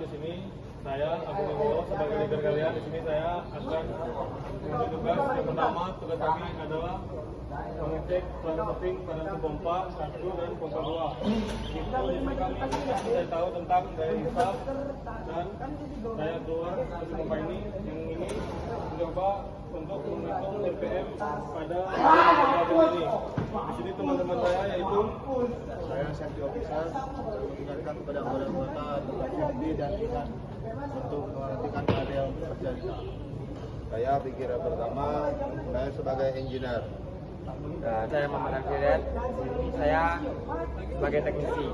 sini saya Abu Nurul sebagai leader kalian. Di sini saya akan memberi tugas. Yang pertama, tugas kami adalah mengecek troubleshooting pada pompa 1 dan pompa 2. Itu di sini kami saya tahu tentang daya hisap dan daya keluar dari pompa ini. Yang ini mencoba untuk menghitung RPM pada pompa ini. Di sini teman-teman saya yaitu Saya safety officer mengingatkan kepada anggota tetap safety dan ingat untuk memperhatikan keadaan terjadi. Saya pikiran pertama, saya sebagai engineer. Saya Muhammad Akhirat, saya sebagai teknisi.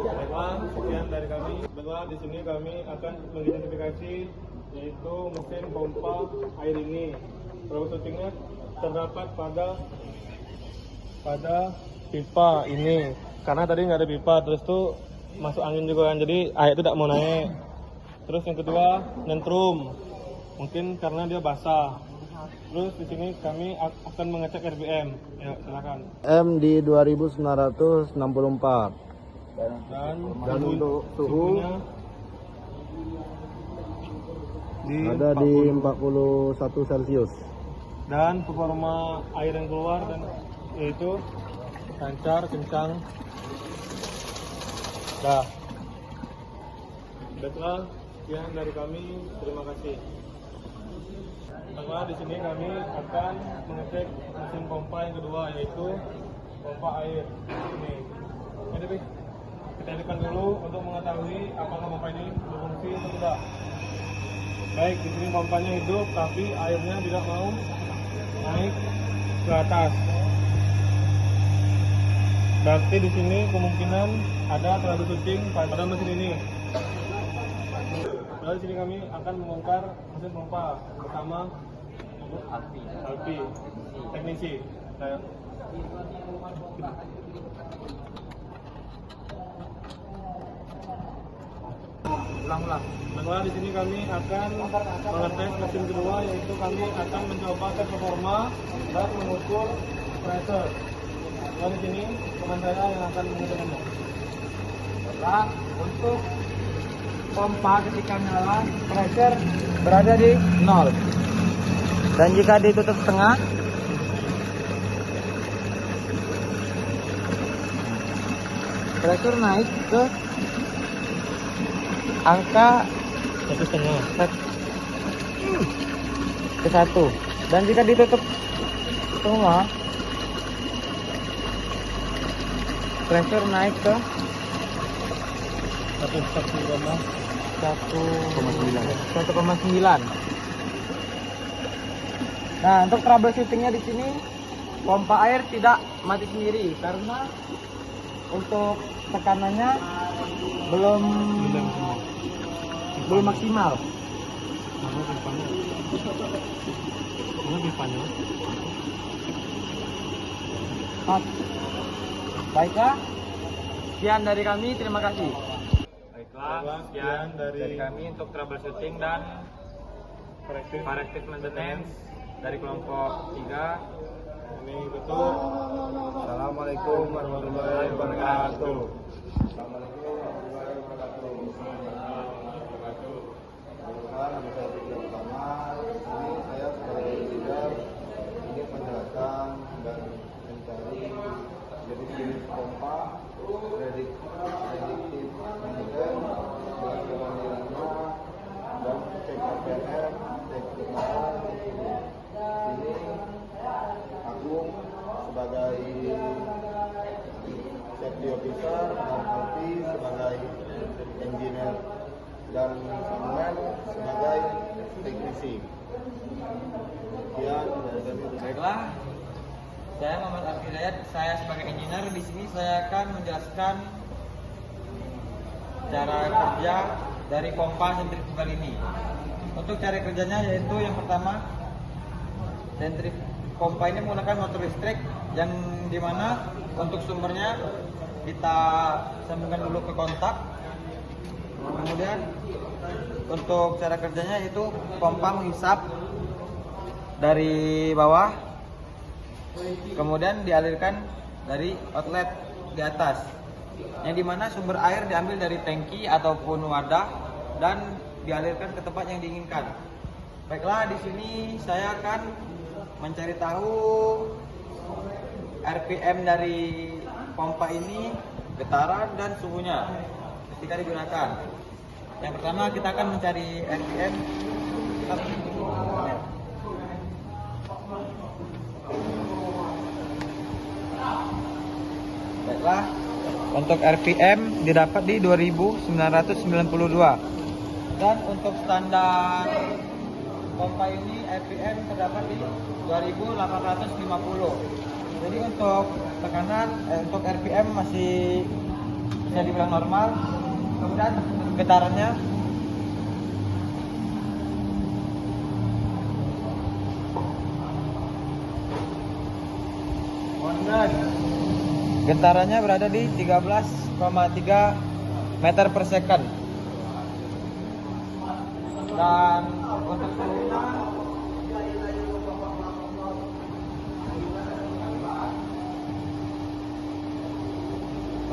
Baiklah, sekian dari kami. Baiklah, di sini kami akan mengidentifikasi yaitu mesin pompa air ini. Troubleshootingnya terdapat pada pipa ini. Karena tadi nggak ada pipa, terus tuh masuk angin juga kan, jadi air itu tidak mau naik. Terus yang kedua, nyentrum, mungkin karena dia basah. Terus di sini kami akan mengecek RPM. Ya, silakan. M di 2964. Dan untuk suhu suhunya ada di 41 Celcius. dan performa air yang keluar dan yaitu lancar, kencang. Dah. Baiklah, sekian dari kami. Terima kasih. Maka di sini kami akan mengecek mesin pompa yang kedua yaitu pompa air. Ini. Jadi kita hidupkan dulu untuk mengetahui apakah pompa ini berfungsi atau tidak. Baik, di sini pompanya hidup tapi airnya tidak mau naik ke atas. Berarti di sini kemungkinan ada troubleshooting pada mesin ini. Lalu di sini kami akan membongkar mesin pompa bersama Alpi, teknisi. Saya. Ulang-ulang. Nah, di sini kami akan mengetes mesin kedua, yaitu kami akan mencoba tes performa dan mengukur pressure. Dan di sini teman saya yang akan mengukurnya. Nah, untuk pompa ketika nyala, pressure berada di 0. Dan jika ditutup setengah, pressure naik ke angka 1,5. ke 1. Dan jika ditutup semua, pressure naik ke 1,9. Nah, untuk troubleshootingnya di sini pompa air tidak mati sendiri karena untuk tekanannya belum maksimal. Baiklah, sekian dari kami, terima kasih. Baiklah, sekian dari kami untuk troubleshooting dan corrective maintenance dari kelompok 3. Ini betul. Assalamualaikum warahmatullahi wabarakatuh. Nama saya Fikri Utama. Ini saya sebagai leader ingin menjelaskan dan mencari jenis pompa prediktif maintenance, jelas kemampuannya dan cek RPM, cek kecepatan. Ini Agung sebagai safety officer dan Alfi sebagai engineer dan Samuel sebagai teknisi. Sekian dari kami. Baiklah, saya Muhammad Akhirat, saya sebagai engineer. Di sini saya akan menjelaskan cara kerja dari pompa sentrifugal ini. Untuk cara kerjanya yaitu yang pertama, pompa ini menggunakan motor listrik yang dimana untuk sumbernya kita sambungkan dulu ke kontak. Kemudian untuk cara kerjanya yaitu pompa menghisap dari bawah, kemudian dialirkan dari outlet di atas, yang dimana sumber air diambil dari tangki ataupun wadah dan dialirkan ke tempat yang diinginkan. Baiklah, di sini saya akan mencari tahu RPM dari pompa ini, getaran dan suhunya ketika digunakan. Yang pertama kita akan mencari RPM. Baiklah, untuk RPM didapat di 2992 dan untuk standar pompa ini RPM terdapat di 2850. Jadi untuk tekanan untuk RPM masih bisa dibilang normal. Kemudian getarannya berada di 13,3 meter per second. Dan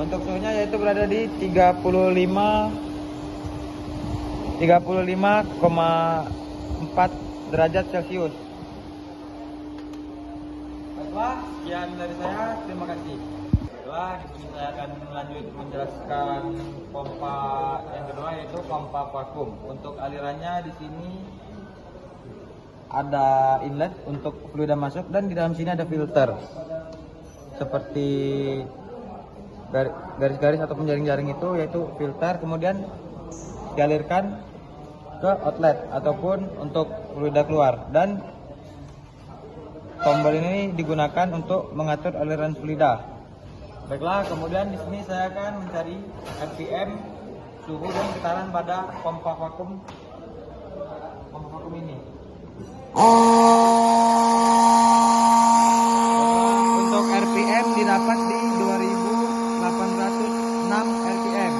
untuk suhunya yaitu berada di 35,4 derajat Celcius. Baiklah, sekian dari saya. Terima kasih. Baiklah, di sini saya akan lanjut menjelaskan pompa yang kedua, yaitu pompa vakum. Untuk alirannya di sini ada inlet untuk fluida masuk dan di dalam sini ada filter seperti garis-garis ataupun jaring-jaring itu, yaitu filter, kemudian dialirkan ke outlet ataupun untuk fluida keluar, dan tombol ini digunakan untuk mengatur aliran fluida. Baiklah, kemudian di sini saya akan mencari RPM, suhu dan getaran pada pompa vakum ini. Untuk RPM didapat di 2806 RPM.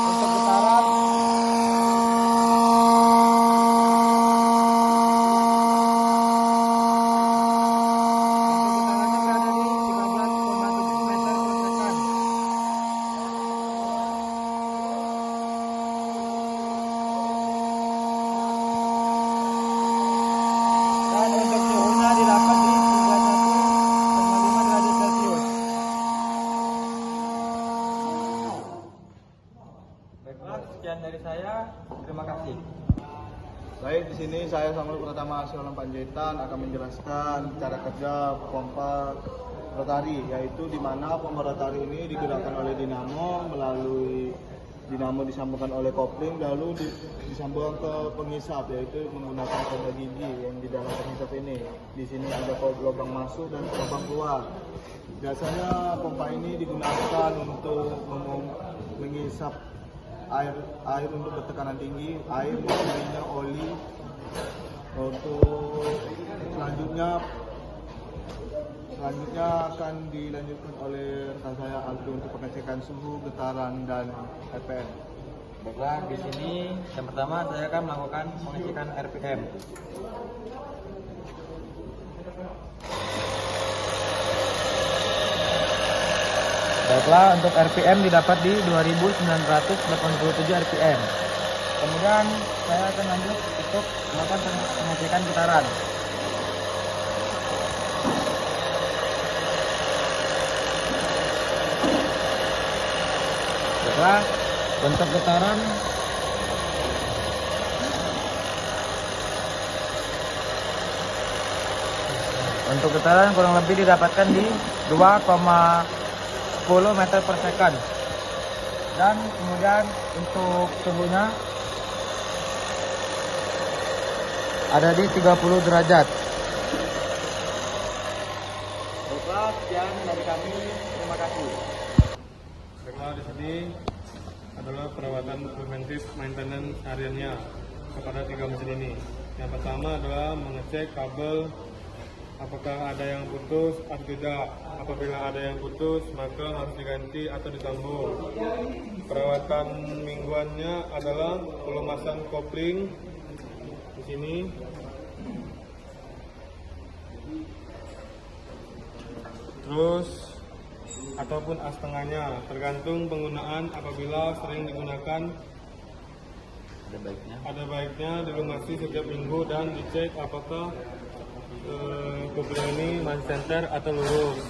Untuk getaran berada di 13,7 meter per second. Dan untuk suhunya didapat di 31,5 derajat Celcius. Baiklah, sekian dari saya. Terima kasih. Baik, di sini saya Samuel Pratama Siolan Panjaitan akan menjelaskan cara kerja pompa rotari, yaitu di mana pompa rotari ini digunakan oleh dinamo, melalui dinamo disambungkan oleh kopling, lalu disambungkan ke pengisap, yaitu menggunakan roda gigi yang di dalam pengisap ini. Di sini ada lubang masuk dan lubang keluar. Biasanya pompa ini digunakan untuk mengisap air untuk bertekanan tinggi, air minyak oli. Untuk selanjutnya akan dilanjutkan oleh rekan saya Aldo untuk pengecekan suhu, getaran dan RPM. Baiklah, di sini yang pertama saya akan melakukan pengecekan RPM. Baiklah, untuk RPM didapat di 2987 RPM. Kemudian saya akan lanjut untuk melakukan pengecekan getaran. Baiklah, untuk getaran kurang lebih didapatkan di 2,10 meter per second. Dan kemudian untuk suhunya ada di 30 derajat. Baiklah, sekian dari kami. Terima kasih. Baiklah, di sini adalah perawatan preventif maintenance hariannya kepada 3 mesin ini. Yang pertama adalah mengecek kabel apakah ada yang putus atau tidak. Apabila ada yang putus, maka harus diganti atau disambung. Perawatan mingguannya adalah pelumasan kopling di sini. terus ataupun as tengahnya, tergantung penggunaan. Apabila sering digunakan, ada baiknya dilumasi setiap minggu dan dicek apakah kuburan ini masih center atau lurus.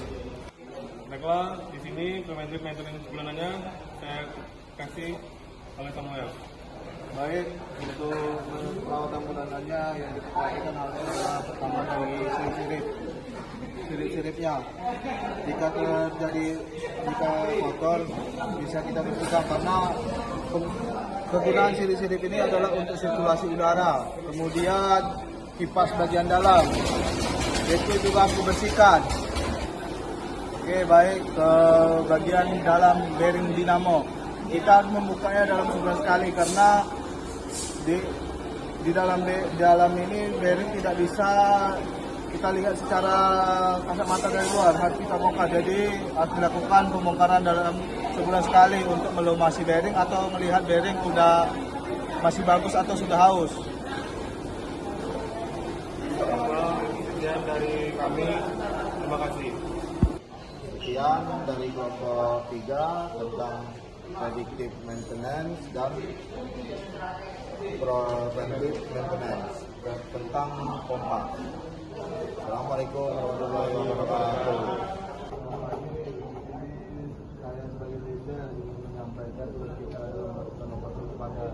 Baiklah, di sini preventif maintenance bulanannya saya kasih oleh Samuel. Baik, untuk perawatan bulanannya yang diperhatikan adalah pertama dari sirip-siripnya. Jika kotor bisa kita bersihkan, karena kegunaan sirip-sirip ini adalah untuk sirkulasi udara. Kemudian kipas bagian dalam itu juga harus dibersihkan. Oke, baik, ke bagian dalam bearing dinamo kita harus membukanya dalam sebulan sekali, karena di dalam ini bearing tidak bisa kita lihat secara kasat mata dari luar, harus kita bongkar. Jadi harus dilakukan pembongkaran dalam sebulan sekali untuk melumasi bearing atau melihat bearing udah masih bagus atau sudah haus. Sekian dari kami, terima kasih. Sekian dari kelompok 3 tentang predictive maintenance dan preventive maintenance tentang pompa. Assalamualaikum warahmatullahi wabarakatuh. Saya sebagai leader ingin menyampaikan bahwa kita melakukan operasi pada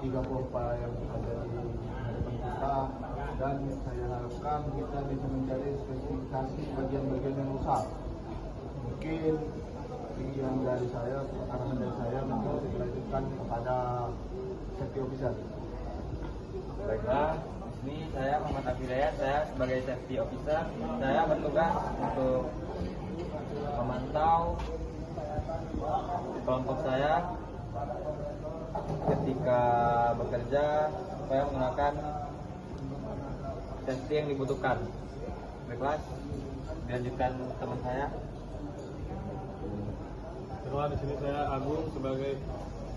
3 pompa yang ada di hadapan kita, dan saya harapkan kita bisa mencari spesifikasi bagian-bagian yang rusak. Mungkin yang dari saya, arahan dari saya mungkin bisa dilanjutkan kepada safety officer. Baiklah, ini saya Muhammad Abidayat, saya sebagai safety officer. Saya bertugas untuk memantau kelompok saya ketika bekerja supaya menggunakan safety yang dibutuhkan. Baiklah, dilanjutkan teman saya. Di sini saya Agung sebagai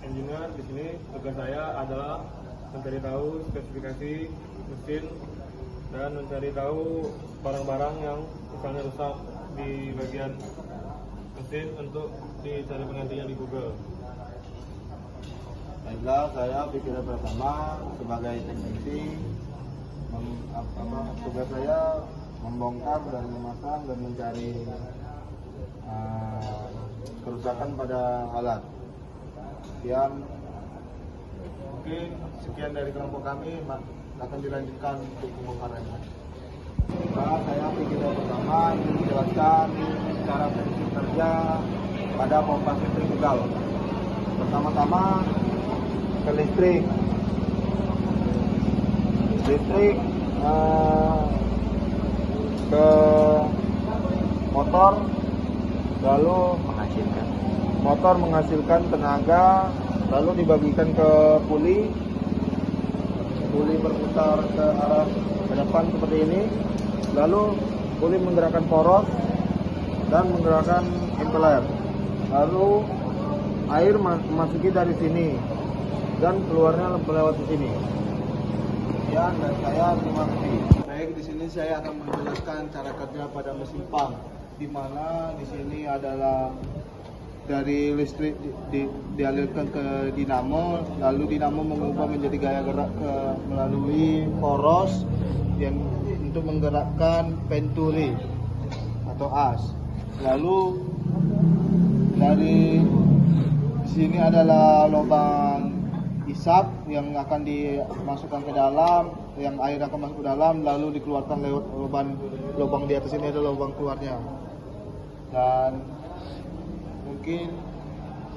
engineer. Di sini tugas saya adalah mencari tahu spesifikasi mesin dan mencari tahu barang-barang yang misalnya rusak di bagian mesin untuk dicari penggantinya di Google. Baiklah, saya pikiran pertama sebagai teknisi, tugas saya membongkar dan memasang dan mencari kerusakan pada alat. Sekian dari kelompok kami, akan dilanjutkan untuk pembongkarannya. Nah, saya pikiran pertama ingin menjelaskan cara prinsip kerja pada pompa sentrifugal. Pertama-tama ke listrik ke motor, lalu motor menghasilkan tenaga, lalu dibagikan ke puli berputar ke arah ke depan seperti ini, lalu puli menggerakkan poros dan menggerakkan impeller, lalu air memasuki dari sini dan keluarnya lewat sini. Ya, dan saya terima kasih. Baik, di sini saya akan menjelaskan cara kerja pada mesin pump, di mana di sini adalah dari listrik dialirkan ke dinamo, lalu dinamo mengubah menjadi gaya gerak melalui poros yang untuk menggerakkan venturi atau as. Lalu dari sini adalah lubang isap yang akan dimasukkan ke dalam, yang air akan masuk ke dalam, lalu dikeluarkan lewat lubang di atas ini adalah lubang keluarnya. Dan mungkin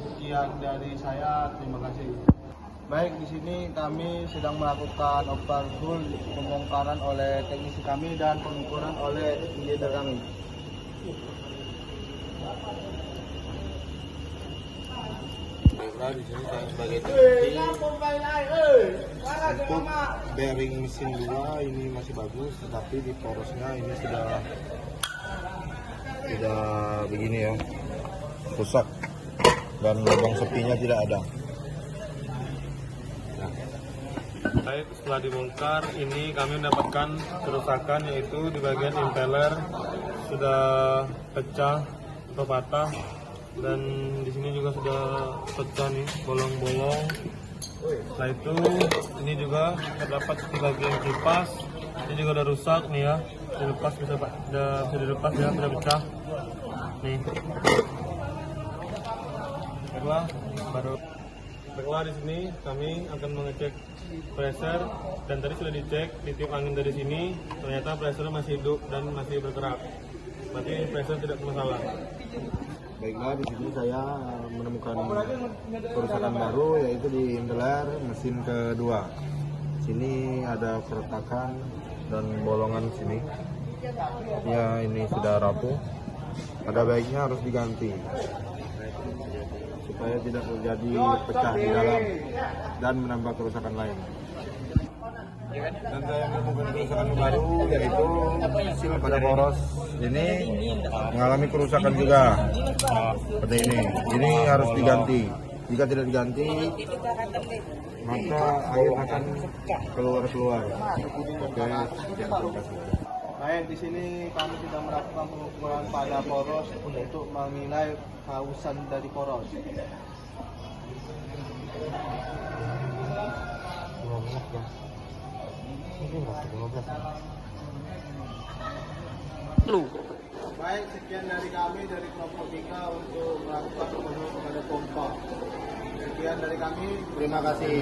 sekian dari saya, terima kasih. Baik, di sini kami sedang melakukan operasi pembongkaran oleh teknisi kami dan pengukuran oleh engineer kami. Baiklah, di sini saya sebagai teknisi untuk bearing mesin 2 ini masih bagus, tetapi di porosnya ini sudah begini ya, rusak dan lubang sepinya tidak ada. Baik, setelah dibongkar ini kami mendapatkan kerusakan yaitu di bagian impeller sudah pecah atau patah, dan di sini juga sudah pecah nih bolong-bolong. Setelah itu ini juga terdapat di bagian kipas, ini juga udah rusak nih ya, dilepas bisa dilepas ya, sudah pecah nih. Baiklah di sini kami akan mengecek pressure, dan tadi sudah dicek di tiup angin dari sini, ternyata pressure masih hidup dan masih bergerak. Berarti pressure tidak bermasalah. Baiklah, di sini saya menemukan kerusakan baru, yaitu di impeller mesin kedua. Sini ada keretakan dan bolongan sini. Ya, ini sudah rapuh. Ada baiknya harus diganti supaya tidak terjadi pecah di dalam dan menambah kerusakan lain. Dan saya menemukan kerusakan baru, yaitu seal pada poros ini mengalami kerusakan juga seperti ini. Ini harus diganti. Jika tidak diganti, maka air akan keluar. Oke. Baik, di sini kami sudah melakukan pengukuran pada poros untuk menilai kausan dari poros. Baik, sekian dari kami dari kelompok 3 untuk melakukan pengukuran kepada pompa. Sekian dari kami. Terima kasih.